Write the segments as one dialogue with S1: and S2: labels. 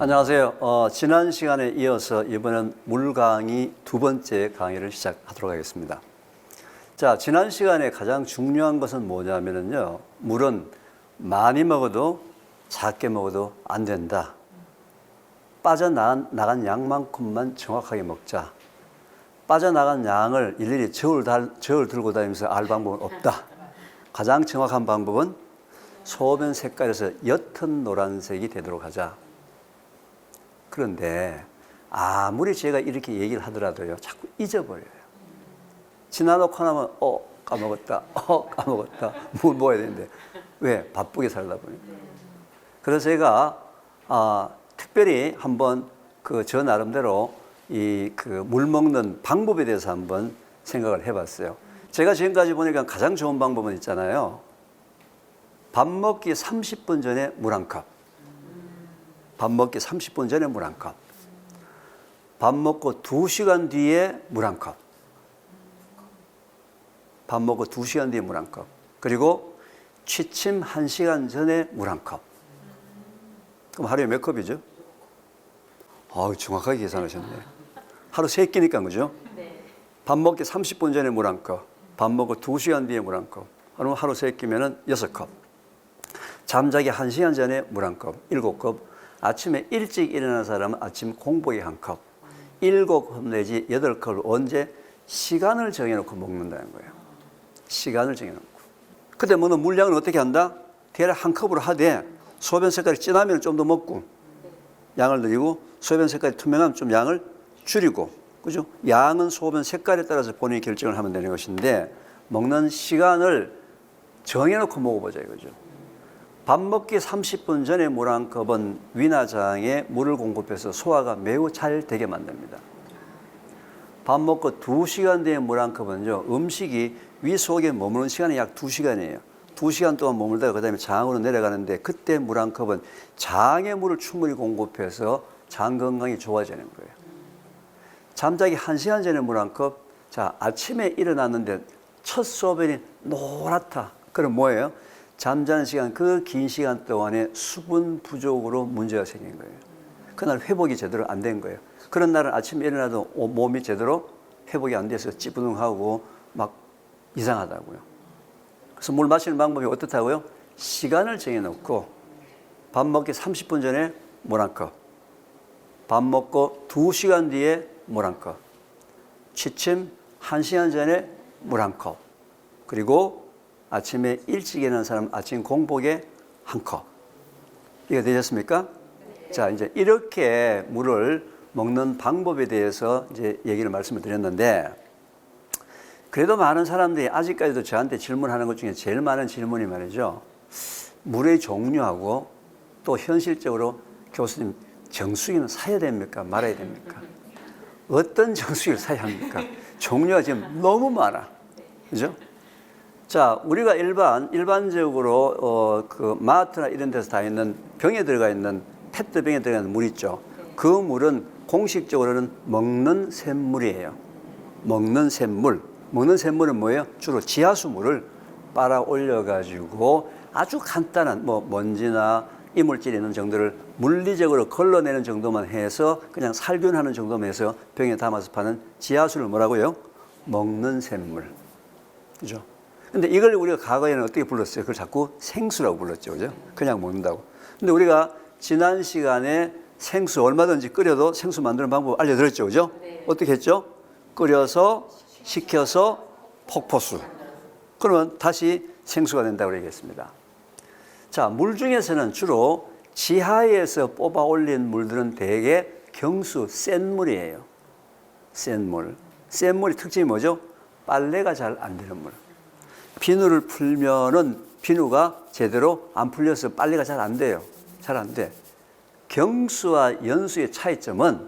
S1: 안녕하세요. 지난 시간에 이어서 이번엔 물 강의 두 번째 강의를 시작하도록 하겠습니다. 자, 지난 시간에 가장 중요한 것은 뭐냐면요. 물은 많이 먹어도 작게 먹어도 안 된다. 빠져나간 양만큼만 정확하게 먹자. 빠져나간 양을 일일이 저울 들고 다니면서 알 방법은 없다. 가장 정확한 방법은 소변 색깔에서 옅은 노란색이 되도록 하자. 그런데 아무리 제가 이렇게 얘기를 하더라도요, 자꾸 잊어버려요. 지나놓고 나면 까먹었다. 뭘 먹어야 되는데. 왜? 바쁘게 살다 보니까. 그래서 제가 특별히 한번 저 나름대로 물 먹는 방법에 대해서 한번 생각을 해봤어요. 제가 지금까지 보니까 가장 좋은 방법은 있잖아요. 밥 먹기 30분 전에 물 한 컵. 밥 먹기 30분 전에 물 한 컵. 밥 먹고 2시간 뒤에 물 한 컵. 밥 먹고 2시간 뒤에 물 한 컵. 그리고 취침 1시간 전에 물 한 컵. 그럼 하루에 몇 컵이죠? 정확하게 계산하셨네. 하루 3끼니까, 그죠? 밥 먹기 30분 전에 물 한 컵. 밥 먹고 2시간 뒤에 물 한 컵. 그럼 하루 3끼면 6컵. 잠자기 1시간 전에 물 한 컵. 7컵. 아침에 일찍 일어나는 사람은 아침 공복에 한 컵. 7컵 내지 8컵을 언제? 시간을 정해놓고 먹는다는 거예요. 시간을 정해놓고. 그때 먹는 물량은 어떻게 한다? 대략 한 컵으로 하되 소변 색깔이 진하면 좀 더 먹고 양을 늘리고 소변 색깔이 투명하면 좀 양을 줄이고, 그죠? 양은 소변 색깔에 따라서 본인이 결정을 하면 되는 것인데 먹는 시간을 정해놓고 먹어보자 이거죠. 밥 먹기 30분 전에 물 한 컵은 위나장에 물을 공급해서 소화가 매우 잘 되게 만듭니다. 밥 먹고 2시간 뒤에 물 한 컵은요, 음식이 위 속에 머무는 시간이 약 2시간이에요. 2시간 동안 머물다가 그 다음에 장으로 내려가는데 그때 물 한 컵은 장에 물을 충분히 공급해서 장 건강이 좋아지는 거예요. 잠자기 1시간 전에 물 한 컵. 자, 아침에 일어났는데 첫 소변이 노랗다. 그럼 뭐예요? 잠자는 시간, 그 긴 시간 동안에 수분 부족으로 문제가 생긴 거예요. 그날 회복이 제대로 안 된 거예요. 그런 날은 아침에 일어나도 몸이 제대로 회복이 안 돼서 찌뿌둥하고 막 이상하다고요. 그래서 물 마시는 방법이 어떻다고요? 시간을 정해놓고 밥 먹기 30분 전에 물 한 컵. 밥 먹고 2시간 뒤에 물 한 컵. 취침 1시간 전에 물 한 컵. 그리고 아침에 일찍 일어나는 사람 아침 공복에 한 컵. 이게 되셨습니까? 네. 자, 이제 이렇게 물을 먹는 방법에 대해서 이제 얘기를 말씀을 드렸는데, 그래도 많은 사람들이 아직까지도 저한테 질문하는 것 중에 제일 많은 질문이 말이죠. 물의 종류하고 또 현실적으로 교수님, 정수기는 사야 됩니까? 말아야 됩니까? 어떤 정수기를 사야 합니까? 종류가 지금 너무 많아. 그죠? 자, 우리가 일반적으로 마트나 이런 데서 다 있는 병에 들어가 있는 페트병에 들어가 있는 물 있죠. 그 물은 공식적으로는 먹는 샘물이에요. 먹는 샘물. 먹는 샘물은 뭐예요? 주로 지하수물을 빨아 올려가지고 아주 간단한 먼지나 이물질이 있는 정도를 물리적으로 걸러내는 정도만 해서 그냥 살균하는 정도만 해서 병에 담아서 파는 지하수를 뭐라고요? 먹는 샘물. 그죠? 근데 이걸 우리가 과거에는 어떻게 불렀어요? 그걸 자꾸 생수라고 불렀죠. 그죠? 그냥 먹는다고. 근데 우리가 지난 시간에 생수 얼마든지 끓여도 생수 만드는 방법 알려드렸죠. 그죠? 네. 어떻게 했죠? 끓여서, 식혀서, 폭포수. 그러면 다시 생수가 된다고 얘기했습니다. 자, 물 중에서는 주로 지하에서 뽑아 올린 물들은 대개 경수, 센 물이에요. 센 물. 센 물의 특징이 뭐죠? 빨래가 잘 안 되는 물. 비누를 풀면은 비누가 제대로 안 풀려서 빨래가 잘 안 돼요. 잘 안 돼. 경수와 연수의 차이점은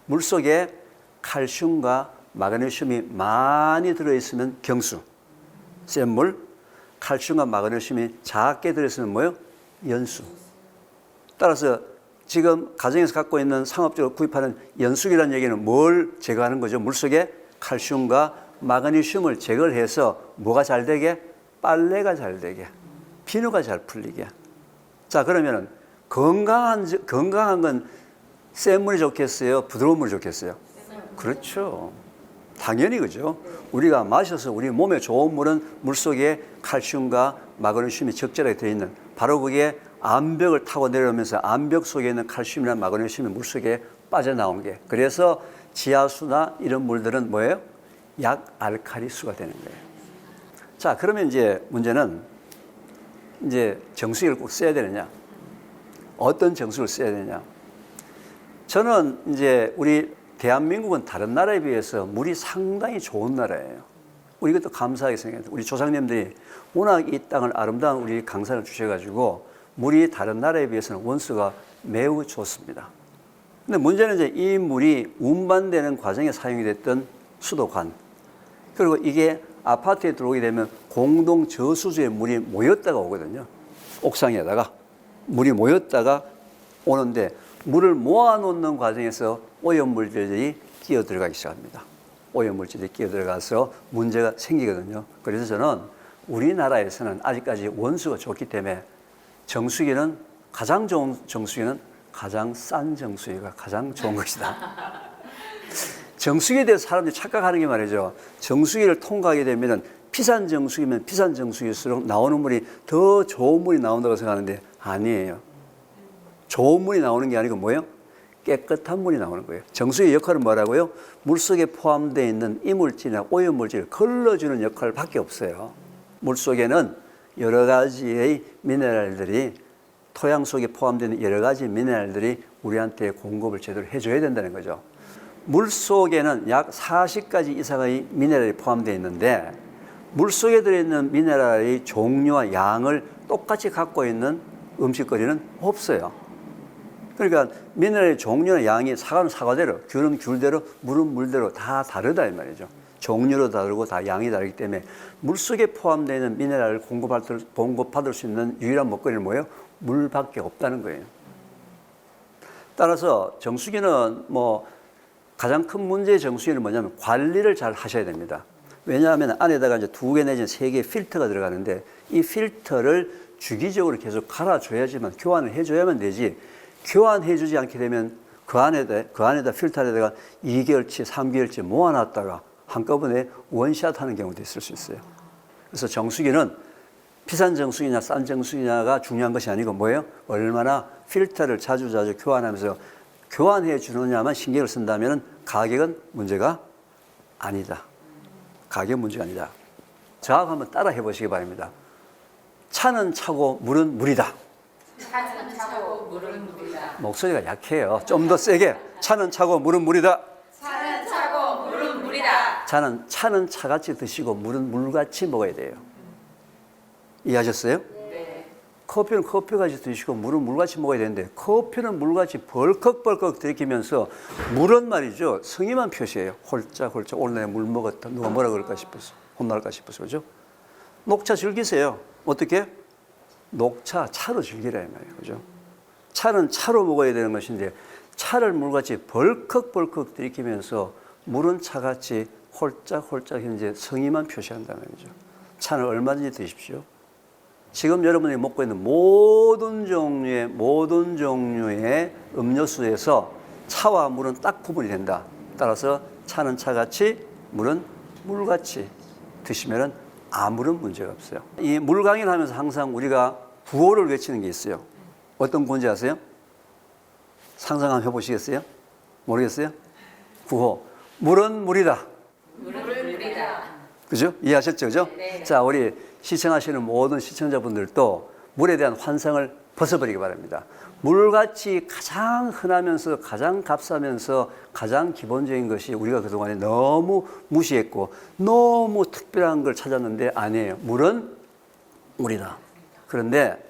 S1: 물속에 칼슘과 마그네슘이 많이 들어있으면 경수, 센 물, 칼슘과 마그네슘이 작게 들어있으면 뭐예요? 연수. 따라서 지금 가정에서 갖고 있는 상업적으로 구입하는 연수기라는 얘기는 뭘 제거하는 거죠? 물속에 칼슘과 마그네슘을 제거를 해서 뭐가 잘 되게? 빨래가 잘 되게, 비누가 잘 풀리게. 자, 그러면은 건강한 건 센 물이 좋겠어요? 부드러운 물이 좋겠어요? 그렇죠. 당연히 그죠. 우리가 마셔서 우리 몸에 좋은 물은 물속에 칼슘과 마그네슘이 적절하게 들어있는, 바로 그게 암벽을 타고 내려오면서 암벽 속에 있는 칼슘이나 마그네슘이 물속에 빠져나온 게, 그래서 지하수나 이런 물들은 뭐예요? 약알칼리수가 되는 거예요. 자, 그러면 이제 문제는 이제 정수기를 꼭 써야 되느냐? 어떤 정수를 써야 되느냐? 저는 이제 우리 대한민국은 다른 나라에 비해서 물이 상당히 좋은 나라예요. 우리 이것도 감사하게 생각해요. 우리 조상님들이 워낙 이 땅을 아름다운 우리 강산을 주셔가지고 물이 다른 나라에 비해서는 원수가 매우 좋습니다. 근데 문제는 이제 이 물이 운반되는 과정에 사용이 됐던 수도관, 그리고 이게 아파트에 들어오게 되면 공동 저수지에 물이 모였다가 오거든요. 옥상에다가 물이 모였다가 오는데, 물을 모아놓는 과정에서 오염물질들이 끼어 들어가기 시작합니다. 오염물질이 끼어 들어가서 문제가 생기거든요. 그래서 저는 우리나라에서는 아직까지 원수가 좋기 때문에 정수기는, 가장 좋은 정수기는 가장 싼 정수기가 가장 좋은 것이다. 정수기에 대해서 사람들이 착각하는 게 말이죠. 정수기를 통과하게 되면 비싼 정수기면 비싼 정수기일수록 나오는 물이 더 좋은 물이 나온다고 생각하는데 아니에요. 좋은 물이 나오는 게 아니고 뭐예요? 깨끗한 물이 나오는 거예요. 정수기의 역할은 뭐라고요? 물속에 포함되어 있는 이물질이나 오염물질을 걸러주는 역할밖에 없어요. 물속에는 여러 가지의 미네랄들이, 토양 속에 포함되는 여러 가지 미네랄들이 우리한테 공급을 제대로 해줘야 된다는 거죠. 물속에는 약 40가지 이상의 미네랄이 포함되어 있는데, 물속에 들어있는 미네랄의 종류와 양을 똑같이 갖고 있는 음식거리는 없어요. 그러니까 미네랄의 종류나 양이, 사과는 사과대로, 귤은 귤대로, 물은 물대로 다 다르다 이 말이죠. 종류로 다르고 다 양이 다르기 때문에 물속에 포함되어 있는 미네랄을 공급받을 수 있는 유일한 먹거리는 뭐예요? 물밖에 없다는 거예요. 따라서 정수기는 가장 큰 문제의 정수기는 뭐냐면 관리를 잘 하셔야 됩니다. 왜냐하면 안에다가 이제 2개 내지는 3개의 필터가 들어가는데, 이 필터를 주기적으로 계속 갈아줘야지만, 교환을 해줘야만 되지, 교환해주지 않게 되면 그 안에다 필터 안에다가 2개월치, 3개월치 모아놨다가 한꺼번에 원샷 하는 경우도 있을 수 있어요. 그래서 정수기는 비싼 정수기냐 싼 정수기냐가 중요한 것이 아니고 뭐예요? 얼마나 필터를 자주 교환하면서 교환해 주느냐만 신경을 쓴다면 가격은 문제가 아니다. 가격 문제가 아니다. 저하고 한번 따라 해보시기 바랍니다. 차는 차고 물은 물이다.
S2: 차는 차고 물은 물이다.
S1: 목소리가 약해요. 좀 더 세게. 차는 차고 물은 물이다.
S2: 차는 차고 물은 물이다.
S1: 차는 차같이 드시고 물은 물같이 먹어야 돼요. 이해하셨어요?
S2: 네.
S1: 커피는 커피같이 드시고 물은 물같이 먹어야 되는데, 커피는 물같이 벌컥벌컥 들이키면서 물은 말이죠, 성의만 표시해요. 홀짝홀짝 오늘 내가 물 먹었다. 누가 뭐라 그럴까 싶어서, 혼날까 싶어서. 그죠? 녹차 즐기세요. 어떻게? 녹차 차로 즐기라 이 말이에요. 그죠? 차는 차로 먹어야 되는 것인데, 차를 물같이 벌컥벌컥 들이키면서 물은 차같이 홀짝홀짝 이제 성의만 표시한다는 거죠. 차는 얼마든지 드십시오. 지금 여러분이 먹고 있는 모든 종류의 음료수에서 차와 물은 딱 구분이 된다. 따라서 차는 차같이 물은 물같이 드시면 아무런 문제가 없어요. 이 물 강의를 하면서 항상 우리가 구호를 외치는 게 있어요. 어떤 구호인지 아세요? 상상 한번 해보시겠어요? 모르겠어요? 구호. 물은 물이다.
S2: 물은 물이다.
S1: 그죠? 이해하셨죠? 그죠?
S2: 네.
S1: 자, 우리 시청하시는 모든 시청자분들도 물에 대한 환상을 벗어버리기 바랍니다. 물같이 가장 흔하면서 가장 값싸면서 가장 기본적인 것이 우리가 그동안에 너무 무시했고 너무 특별한 걸 찾았는데 아니에요. 물은 물이다. 그런데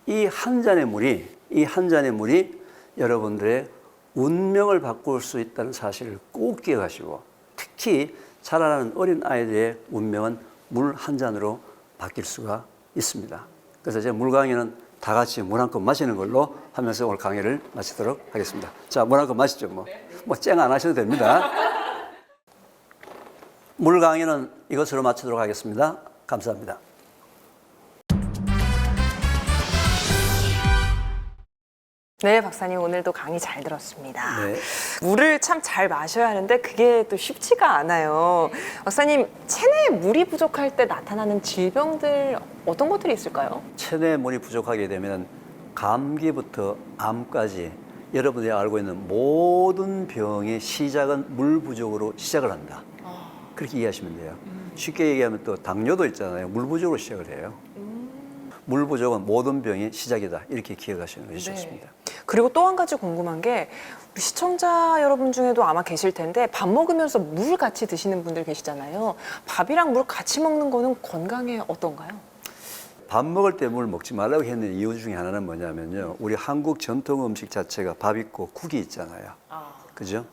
S1: 이 한 잔의 물이 여러분들의 운명을 바꿀 수 있다는 사실을 꼭 기억하시고, 특히 자라나는 어린 아이들의 운명은 물 한 잔으로 바뀔 수가 있습니다. 그래서 제 물 강의는 다 같이 물 한 컵 마시는 걸로 하면서 오늘 강의를 마치도록 하겠습니다. 자, 물 한 컵 마시죠. 쨍 안 하셔도 됩니다. 물 강의는 이것으로 마치도록 하겠습니다. 감사합니다.
S3: 네, 박사님 오늘도 강의 잘 들었습니다.
S1: 네.
S3: 물을 참 잘 마셔야 하는데 그게 또 쉽지가 않아요. 박사님, 체내에 물이 부족할 때 나타나는 질병들 어떤 것들이 있을까요?
S1: 체내 물이 부족하게 되면 감기부터 암까지 여러분들이 알고 있는 모든 병의 시작은 물 부족으로 시작을 한다. 그렇게 이해하시면 돼요. 쉽게 얘기하면 또 당뇨도 있잖아요. 물 부족으로 시작을 해요. 물 부족은 모든 병의 시작이다. 이렇게 기억하시는 것이 좋습니다.
S3: 그리고 또 한 가지 궁금한 게 우리 시청자 여러분 중에도 아마 계실 텐데 밥 먹으면서 물 같이 드시는 분들 계시잖아요. 밥이랑 물 같이 먹는 거는 건강에 어떤가요?
S1: 밥 먹을 때 물 먹지 말라고 했는 이유 중에 하나는 뭐냐면요. 우리 한국 전통 음식 자체가 밥 있고 국이 있잖아요. 그죠?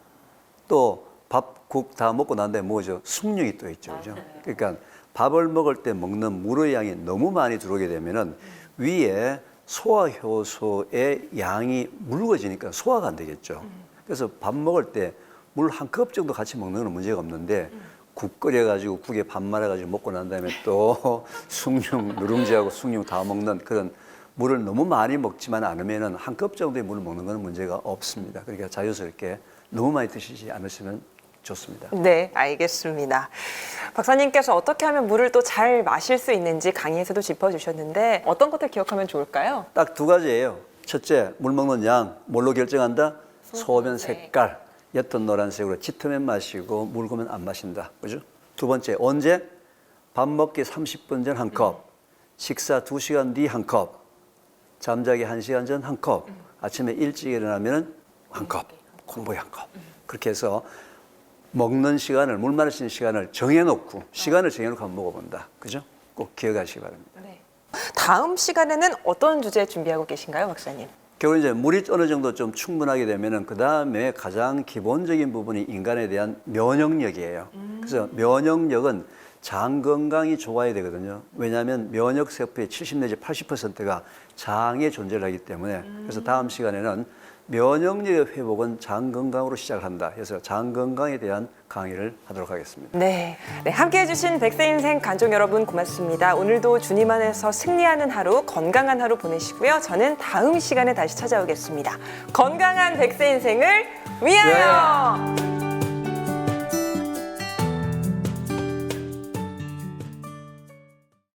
S1: 또 밥, 국 다 먹고 난 다음에 뭐죠? 숙육이 또 있죠. 그죠? 그러니까 밥을 먹을 때 먹는 물의 양이 너무 많이 들어오게 되면은 위에 소화 효소의 양이 묽어지니까 소화가 안 되겠죠. 그래서 밥 먹을 때 물 한 컵 정도 같이 먹는 건 문제가 없는데 국 끓여가지고 국에 밥 말아가지고 먹고 난 다음에 또 숭늉, 누룽지하고 숭늉 다 먹는 그런 물을 너무 많이 먹지만 않으면은 한 컵 정도의 물을 먹는 건 문제가 없습니다. 그러니까 자연스럽게 너무 많이 드시지 않으시면 좋습니다.
S3: 네, 알겠습니다. 박사님께서 어떻게 하면 물을 또 잘 마실 수 있는지 강의에서도 짚어주셨는데 어떤 것들 기억하면 좋을까요?
S1: 딱 두 가지예요. 첫째, 물 먹는 양 뭘로 결정한다? 소변 색깔. 옅은 노란색으로 짙으면 마시고 묽으면 안 마신다. 그죠? 두 번째, 언제? 밥 먹기 30분 전 한 컵, 식사 2시간 뒤 한 컵, 잠자기 1시간 전 한 컵, 아침에 일찍 일어나면 한 컵, 공복에 한 컵. 그렇게 해서 먹는 시간을, 물 마시는 시간을 정해놓고, 시간을 정해놓고 한번 먹어본다. 그죠? 꼭 기억하시기 바랍니다.
S3: 네. 다음 시간에는 어떤 주제 준비하고 계신가요, 박사님?
S1: 결국 이제 물이 어느 정도 좀 충분하게 되면은 그 다음에 가장 기본적인 부분이 인간에 대한 면역력이에요. 그래서 면역력은 장 건강이 좋아야 되거든요. 왜냐하면 면역 세포의 70 내지 80%가 장에 존재를 하기 때문에 그래서 다음 시간에는 면역력의 회복은 장 건강으로 시작을 한다. 그래서 장 건강에 대한 강의를 하도록 하겠습니다.
S3: 네, 함께해 주신 백세인생 간족 여러분 고맙습니다. 오늘도 주님 안에서 승리하는 하루, 건강한 하루 보내시고요. 저는 다음 시간에 다시 찾아오겠습니다. 건강한 백세인생을 위하여!